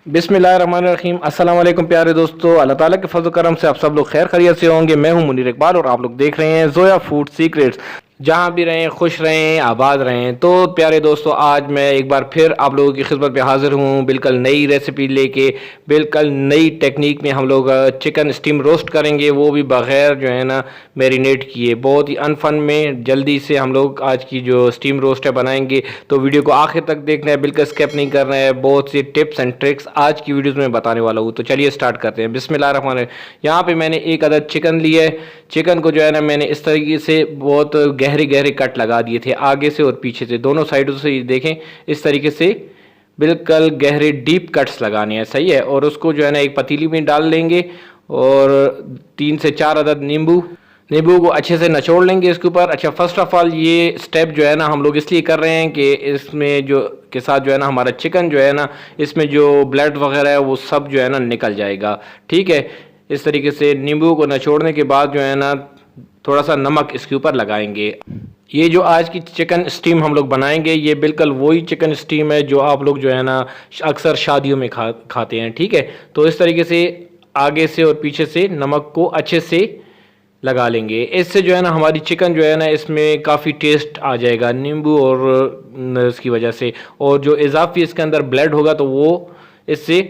बिस्मिल्लाहिर्रहमानिर्रहीम। अस्सलाम वालेकुम प्यारे दोस्तों, अल्लाह ताला के फज़ल करम से आप सब लोग खैर खैरियत से होंगे। मैं हूं मुनीर इकबाल और आप लोग देख रहे हैं जोया फूड सीक्रेट्स। जहां भी रहें खुश रहें आबाद रहें। तो प्यारे दोस्तों, आज मैं एक बार फिर आप लोगों की खिदमत में हाजिर हूं बिल्कुल नई रेसिपी लेके। बिल्कुल नई टेक्निक में हम लोग चिकन स्टीम रोस्ट करेंगे, वो भी बग़ैर जो है ना मैरिनेट किए। बहुत ही अनफन में जल्दी से हम लोग आज की जो स्टीम रोस्ट है बनाएंगे। तो वीडियो को आखिर तक देखना है, बिल्कुल स्किप नहीं करना है। बहुत सी टिप्स एंड ट्रिक्स आज की वीडियोस में बताने वाला हूँ। तो चलिए स्टार्ट करते हैं। बिस्मिल्लाहिर्रहमानिर्रहीम। यहाँ पे मैंने एक अदद चिकन लिया है। चिकन को जो है ना मैंने इस तरीके से बहुत गहरे गहरे कट लगा दिए थे, आगे से और पीछे से, दोनों साइडों से। ये देखें, इस तरीके से बिल्कुल गहरे डीप कट्स लगाने हैं, सही है। और उसको जो है ना एक पतीली में डाल लेंगे और 3 से 4 अदद नींबू को अच्छे से निचोड़ लेंगे इसके ऊपर। अच्छा, फर्स्ट ऑफ ऑल ये स्टेप जो है ना हम लोग इसलिए कर रहे हैं कि इसमें जो के साथ जो है ना हमारा चिकन जो है ना, इसमें जो ब्लड वगैरह है वो सब जो है ना निकल जाएगा, ठीक है। इस तरीके से नींबू को निचोड़ने के बाद जो है ना थोड़ा सा नमक इसके ऊपर लगाएंगे। ये जो आज की चिकन स्टीम हम लोग बनाएंगे, ये बिल्कुल वही चिकन स्टीम है जो आप लोग जो है ना अक्सर शादियों में खाते हैं, ठीक है। तो इस तरीके से आगे से और पीछे से नमक को अच्छे से लगा लेंगे। इससे जो है ना हमारी चिकन जो है ना इसमें काफ़ी टेस्ट आ जाएगा नींबू और इसकी वजह से। और जो इजाफी इसके अंदर ब्लड होगा तो वो इससे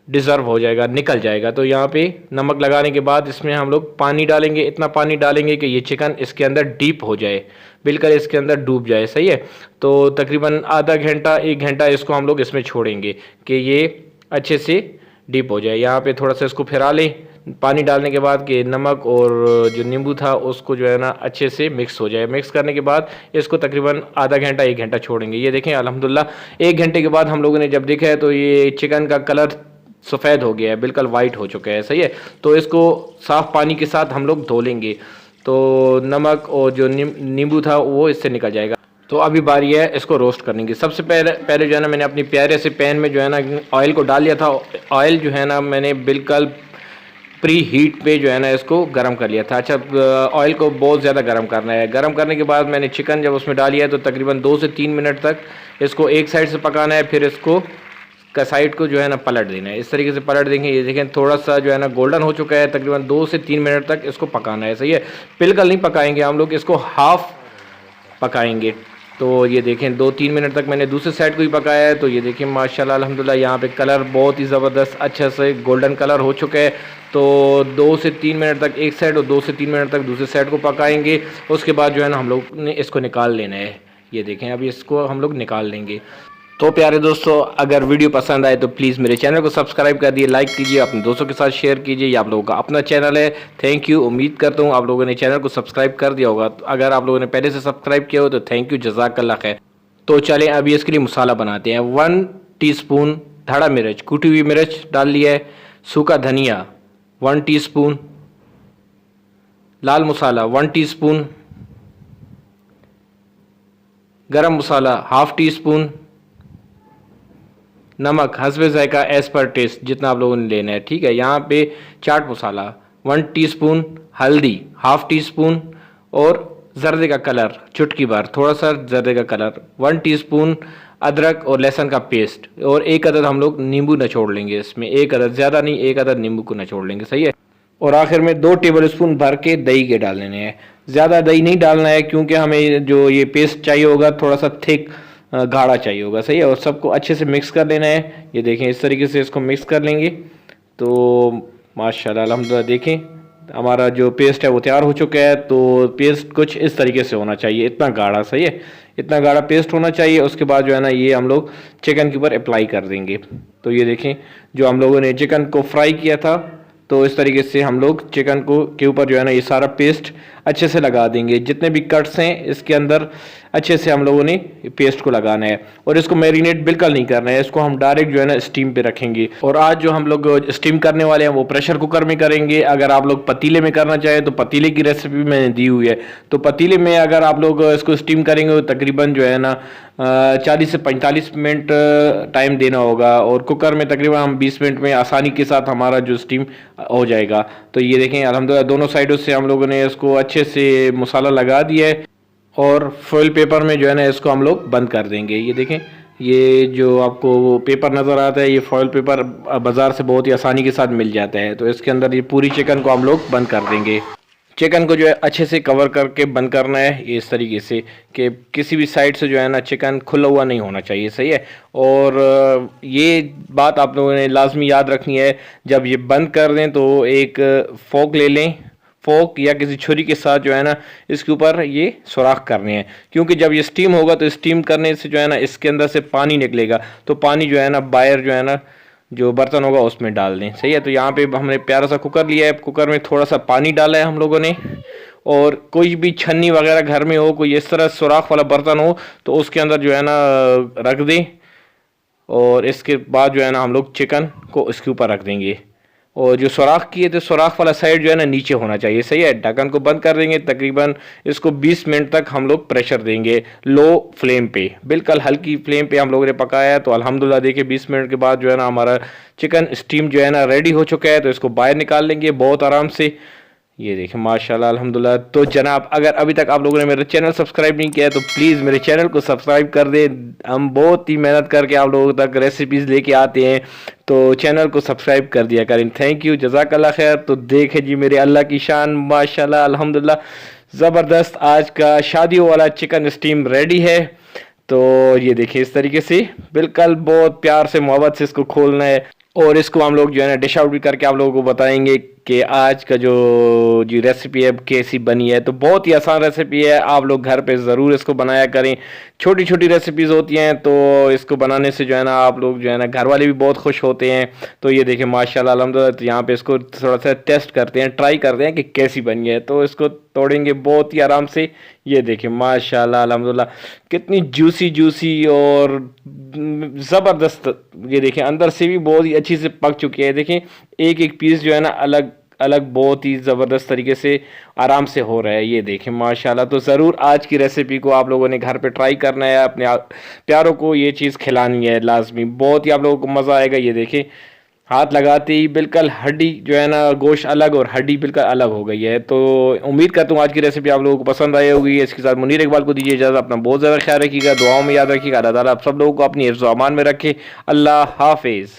डिज़र्व हो जाएगा, निकल जाएगा। तो यहाँ पे नमक लगाने के बाद इसमें हम लोग पानी डालेंगे। इतना पानी डालेंगे कि ये चिकन इसके अंदर डीप हो जाए, बिल्कुल इसके अंदर डूब जाए, सही है। तो तकरीबन आधा घंटा 1 घंटा इसको हम लोग इसमें छोड़ेंगे कि ये अच्छे से डीप हो जाए। यहाँ पे थोड़ा सा इसको फिरा लें पानी डालने के बाद कि नमक और जो नींबू था उसको जो है ना अच्छे से मिक्स हो जाए। मिक्स करने के बाद इसको तकरीबन आधा घंटा 1 घंटा छोड़ेंगे। ये देखें अल्हम्दुलिल्लाह 1 घंटे के बाद हम लोगों ने जब देखा है तो ये चिकन का कलर सफ़ेद हो गया है, बिल्कुल वाइट हो चुका है, सही है। तो इसको साफ़ पानी के साथ हम लोग धो लेंगे तो नमक और जो नींबू था वो इससे निकल जाएगा। तो अभी बारी है इसको रोस्ट करने की। सबसे पहले जो है ना मैंने अपनी प्यारे से पैन में जो है ना ऑयल को डाल लिया था। ऑयल जो है ना मैंने बिल्कुल प्री हीट पे जो है ना इसको गर्म कर लिया था। अच्छा, ऑयल को बहुत ज़्यादा गर्म करना है। गर्म करने के बाद मैंने चिकन जब उसमें डाली है तो तकरीबन 2 से 3 मिनट तक इसको एक साइड से पकाना है, फिर इसको का साइड को जो है ना पलट देना है। इस तरीके से पलट देंगे। ये देखें थोड़ा सा जो है ना गोल्डन हो चुका है। तकरीबन 2 से 3 मिनट तक इसको पकाना है, सही है। बिल्कुल नहीं पकाएंगे हम लोग, इसको हाफ पकाएंगे। तो ये देखें 2-3 मिनट तक मैंने दूसरे साइड को भी पकाया है। तो ये देखें माशाल्लाह अल्हम्दुलिल्लाह यहाँ पे कलर बहुत ही ज़बरदस्त अच्छा से गोल्डन कलर हो चुका है। तो 2 से 3 मिनट तक एक साइड और 2 से 3 मिनट तक दूसरे साइड को पकाएंगे। उसके बाद जो है ना हम लोग ने इसको निकाल लेना है। ये देखें अभी इसको हम लोग निकाल लेंगे। तो प्यारे दोस्तों, अगर वीडियो पसंद आए तो प्लीज़ मेरे चैनल को सब्सक्राइब कर दिए, लाइक कीजिए, अपने दोस्तों के साथ शेयर कीजिए। ये आप लोगों का अपना चैनल है। Thank you. उम्मीद करता हूँ आप लोगों ने चैनल को सब्सक्राइब कर दिया होगा। तो अगर आप लोगों ने पहले से सब्सक्राइब किया हो तो थैंक यू, जज़ाकल्लाह खैर। तो चलें अभी इसके लिए मसाला बनाते हैं। 1 टीस्पून धड़ा मिर्च, कुटी हुई मिर्च डाल लिया है। सूखा धनिया 1 टीस्पून, लाल मसाला 1 टीस्पून, गरम मसाला 1/2 टीस्पून, नमक हस्बे जायका एज़ पर टेस्ट, जितना आप लोगों ने लेना है, ठीक है। यहाँ पे चाट मसाला 1 टीस्पून, हल्दी 1/2 टीस्पून और ज़र्दे का कलर चुटकी भर, थोड़ा सा ज़र्दे का कलर 1 टीस्पून, अदरक और लहसुन का पेस्ट और 1 अदद हम लोग नींबू निचोड़ लेंगे इसमें। 1 अदद, ज़्यादा नहीं, 1 अदद नींबू को निचोड़ लेंगे, सही है। और आखिर में 2 टेबल स्पून भर के दही के डाल लेने हैं। ज़्यादा दही नहीं डालना है क्योंकि हमें जो ये पेस्ट चाहिए होगा थोड़ा सा थिक गाढ़ा चाहिए होगा, सही है। और सबको अच्छे से मिक्स कर लेना है। ये देखें इस तरीके से इसको मिक्स कर लेंगे। तो माशाल्लाह अल्हम्दुलिल्लाह देखें हमारा जो पेस्ट है वो तैयार हो चुका है। तो पेस्ट कुछ इस तरीके से होना चाहिए, इतना गाढ़ा, सही है। इतना गाढ़ा पेस्ट होना चाहिए। उसके बाद जो है ना ये हम लोग चिकन के ऊपर अप्लाई कर देंगे। तो ये देखें जो हम लोगों ने चिकन को फ्राई किया था तो इस तरीके से हम लोग चिकन को के ऊपर जो है ना ये सारा पेस्ट अच्छे से लगा देंगे। जितने भी कट्स हैं इसके अंदर अच्छे से हम लोगों ने पेस्ट को लगाना है। और इसको मैरिनेट बिल्कुल नहीं करना है, इसको हम डायरेक्ट जो है ना स्टीम पे रखेंगे। और आज जो हम लोग स्टीम करने वाले हैं वो प्रेशर कुकर में करेंगे। अगर आप लोग पतीले में करना चाहें तो पतीले की रेसिपी मैंने दी हुई है। तो पतीले में अगर आप लोग इसको स्टीम करेंगे तो तकरीबन जो है ना 40 से 45 मिनट टाइम देना होगा। और कुकर में तकरीबन हम 20 मिनट में आसानी के साथ हमारा जो स्टीम हो जाएगा। तो ये देखें अल्हम्दुलिल्लाह दोनों साइडों से हम लोगों ने इसको अच्छे से मसाला लगा दिया है। और फॉइल पेपर में जो है ना इसको हम लोग बंद कर देंगे। ये देखें ये जो आपको वो पेपर नज़र आता है, ये फॉइल पेपर बाज़ार से बहुत ही आसानी के साथ मिल जाता है। तो इसके अंदर ये पूरी चिकन को हम लोग बंद कर देंगे। चिकन को जो है अच्छे से कवर करके बंद करना है, ये इस तरीके से कि किसी भी साइड से जो है ना चिकन खुला हुआ नहीं होना चाहिए, सही है। और ये बात आप लोगों ने लाजमी याद रखनी है, जब ये बंद कर दें तो एक फोक ले लें, फोक या किसी छुरी के साथ जो है ना इसके ऊपर ये सुराख करने हैं, क्योंकि जब ये स्टीम होगा तो स्टीम करने से जो है ना इसके अंदर से पानी निकलेगा, तो पानी जो है ना बाहर जो है ना जो बर्तन होगा उसमें डाल दें, सही है। तो यहाँ पे हमने प्यारा सा कुकर लिया है, कुकर में थोड़ा सा पानी डाला है हम लोगों ने, और कोई भी छन्नी वगैरह घर में हो, कोई इस तरह सुराख वाला बर्तन हो तो उसके अंदर जो है ना रख दें, और इसके बाद जो है ना हम लोग चिकन को इसके ऊपर रख देंगे। और जो सुराख किए थे, सुराख वाला साइड जो है ना नीचे होना चाहिए, सही है। ढक्कन को बंद कर देंगे, तकरीबन इसको 20 मिनट तक हम लोग प्रेशर देंगे लो फ्लेम पे, बिल्कुल हल्की फ्लेम पे हम लोगों ने पकाया है। तो अल्हम्दुलिल्लाह देखिए 20 मिनट के बाद जो है ना हमारा चिकन स्टीम जो है ना रेडी हो चुका है। तो इसको बाहर निकाल लेंगे बहुत आराम से, ये देखें माशाल्लाह अल्हम्दुलिल्लाह। तो जनाब अगर अभी तक आप लोगों ने मेरा चैनल सब्सक्राइब नहीं किया है तो प्लीज़ मेरे चैनल को सब्सक्राइब कर दें। हम बहुत ही मेहनत करके आप लोगों तक रेसिपीज़ लेके आते हैं, तो चैनल को सब्सक्राइब कर दिया करें। थैंक यू, जज़ाकल्लाह खैर। तो देखें जी मेरे अल्लाह की शान, माशाल्लाह अल्हम्दुलिल्लाह ज़बरदस्त आज का शादियों वाला चिकन स्टीम रेडी है। तो ये देखिए इस तरीके से बिल्कुल बहुत प्यार से मोहब्बत से इसको खोलना है, और इसको हम लोग जो है ना डिश आउट भी करके आप लोगों को बताएंगे कि आज का जो जी रेसिपी है कैसी बनी है। तो बहुत ही आसान रेसिपी है, आप लोग घर पे ज़रूर इसको बनाया करें। छोटी छोटी रेसिपीज़ होती हैं तो इसको बनाने से जो है ना आप लोग जो है ना घर वाले भी बहुत खुश होते हैं। तो ये देखिए माशाल्लाह अल्हम्दुलिल्लाह। तो यहाँ पे इसको थोड़ा सा टेस्ट करते हैं, ट्राई करते हैं कि कैसी बनी है। तो इसको तोड़ेंगे बहुत ही आराम से, ये देखिए माशाल्लाह अल्हम्दुलिल्लाह कितनी जूसी जूसी और ज़बरदस्त। ये देखें अंदर से भी बहुत ही अच्छी से पक चुकी है। देखें एक एक पीस जो है ना अलग अलग बहुत ही ज़बरदस्त तरीके से आराम से हो रहा है, ये देखें माशाल्लाह। तो ज़रूर आज की रेसिपी को आप लोगों ने घर पे ट्राई करना है, अपने प्यारों को ये चीज़ खिलानी है लाजमी, बहुत ही आप लोगों को मज़ा आएगा। ये देखें हाथ लगाते ही बिल्कुल हड्डी जो है ना गोश्त अलग और हड्डी बिल्कुल अलग हो गई है। तो उम्मीद करता हूँ आज की रेसिपी आप लोगों को पसंद आई होगी। इसके साथ मुनीर इकबाल को दीजिए इजाज़त, अपना बहुत ज़्यादा ख्याल रखिएगा, दुआओं में याद रखिएगा। अल्लाह ताला आप सब लोगों को अपनी हिफ्ज़-ओ-अमान में रखे। अल्लाह हाफिज़।